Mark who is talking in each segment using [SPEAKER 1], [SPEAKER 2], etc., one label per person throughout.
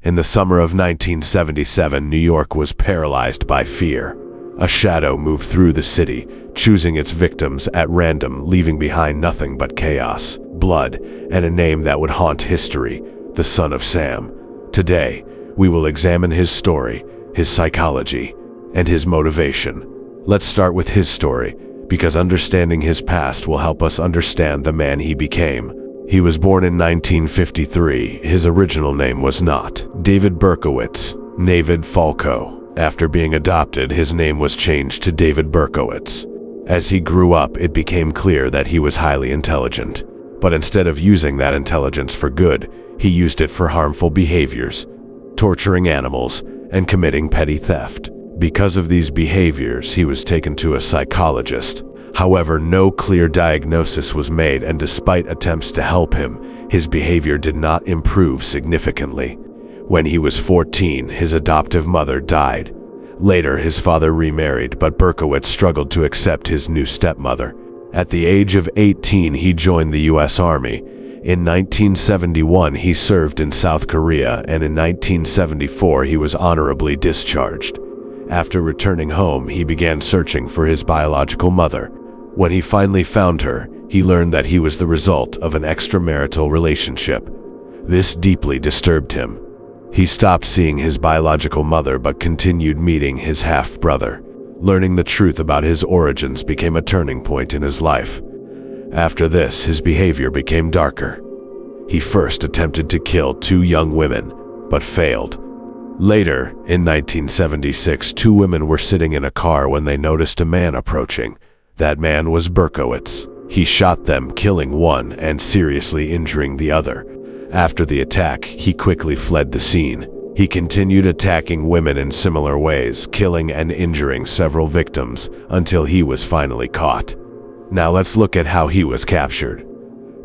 [SPEAKER 1] In the summer of 1977, New York was paralyzed by fear. A shadow moved through the city, choosing its victims at random, leaving behind nothing but chaos, blood, and a name that would haunt history: the Son of Sam. Today, we will examine his story, his psychology, and his motivation. Let's start with his story, because understanding his past will help us understand the man he became. He was born in 1953. His original name was not David Berkowitz, David Falco. After being adopted, his name was changed to David Berkowitz. As he grew up, it became clear that he was highly intelligent. But instead of using that intelligence for good, he used it for harmful behaviors, torturing animals, and committing petty theft. Because of these behaviors, he was taken to a psychologist. However, no clear diagnosis was made, and despite attempts to help him, his behavior did not improve significantly. When he was 14, his adoptive mother died. Later, his father remarried, but Berkowitz struggled to accept his new stepmother. At the age of 18, he joined the U.S. Army. In 1971, he served in South Korea, and in 1974, he was honorably discharged. After returning home, he began searching for his biological mother. When he finally found her, he learned that he was the result of an extramarital relationship. This deeply disturbed him. He stopped seeing his biological mother but continued meeting his half-brother. Learning the truth about his origins became a turning point in his life. After this, his behavior became darker. He first attempted to kill 2 young women, but failed. Later, in 1976, 2 women were sitting in a car when they noticed a man approaching. That man was Berkowitz. He shot them, killing one and seriously injuring the other. After the attack, he quickly fled the scene. He continued attacking women in similar ways, killing and injuring several victims until he was finally caught. Now let's look at how he was captured.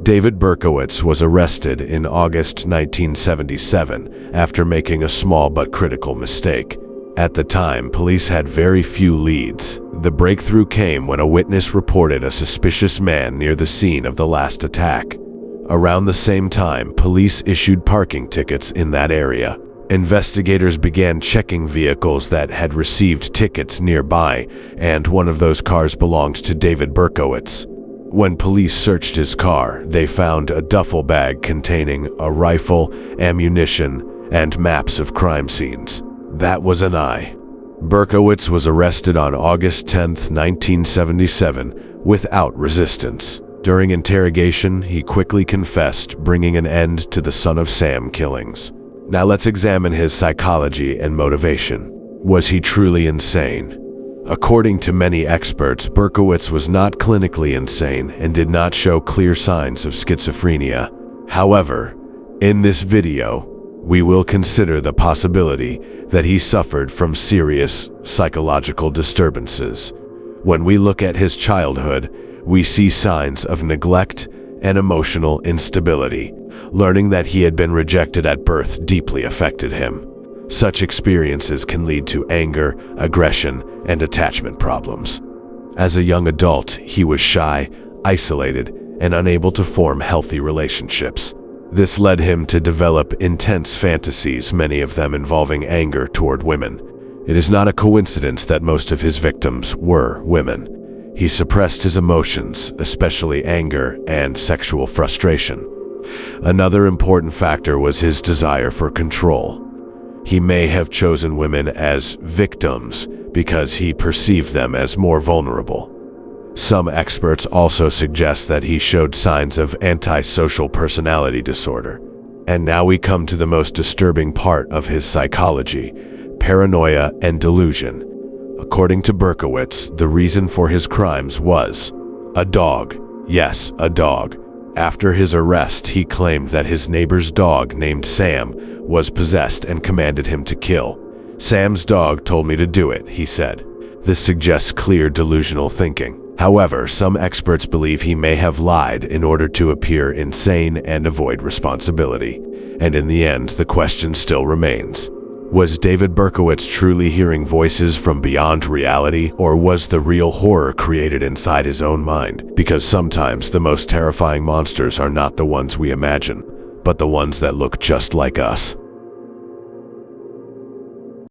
[SPEAKER 1] David Berkowitz was arrested in August 1977 after making a small but critical mistake. At the time, police had very few leads. The breakthrough came when a witness reported a suspicious man near the scene of the last attack. Around the same time, police issued parking tickets in that area. Investigators began checking vehicles that had received tickets nearby, and one of those cars belonged to David Berkowitz. When police searched his car, they found a duffel bag containing a rifle, ammunition, and maps of crime scenes. That was an lie. Berkowitz was arrested on August 10, 1977, without resistance. During interrogation, he quickly confessed, bringing an end to the Son of Sam killings. Now let's examine his psychology and motivation. Was he truly insane? According to many experts, Berkowitz was not clinically insane and did not show clear signs of schizophrenia. However, in this video, we will consider the possibility that he suffered from serious psychological disturbances. When we look at his childhood, we see signs of neglect and emotional instability. Learning that he had been rejected at birth deeply affected him. Such experiences can lead to anger, aggression, and attachment problems. As a young adult, he was shy, isolated, and unable to form healthy relationships. This led him to develop intense fantasies, many of them involving anger toward women. It is not a coincidence that most of his victims were women. He suppressed his emotions, especially anger and sexual frustration. Another important factor was his desire for control. He may have chosen women as victims because he perceived them as more vulnerable. Some experts also suggest that he showed signs of antisocial personality disorder. And now we come to the most disturbing part of his psychology: paranoia and delusion. According to Berkowitz, the reason for his crimes was a dog. Yes, a dog. After his arrest, he claimed that his neighbor's dog named Sam was possessed and commanded him to kill. "Sam's dog told me to do it," he said. This suggests clear delusional thinking. However, some experts believe he may have lied in order to appear insane and avoid responsibility. And in the end, the question still remains. Was David Berkowitz truly hearing voices from beyond reality, or was the real horror created inside his own mind? Because sometimes the most terrifying monsters are not the ones we imagine, but the ones that look just like us.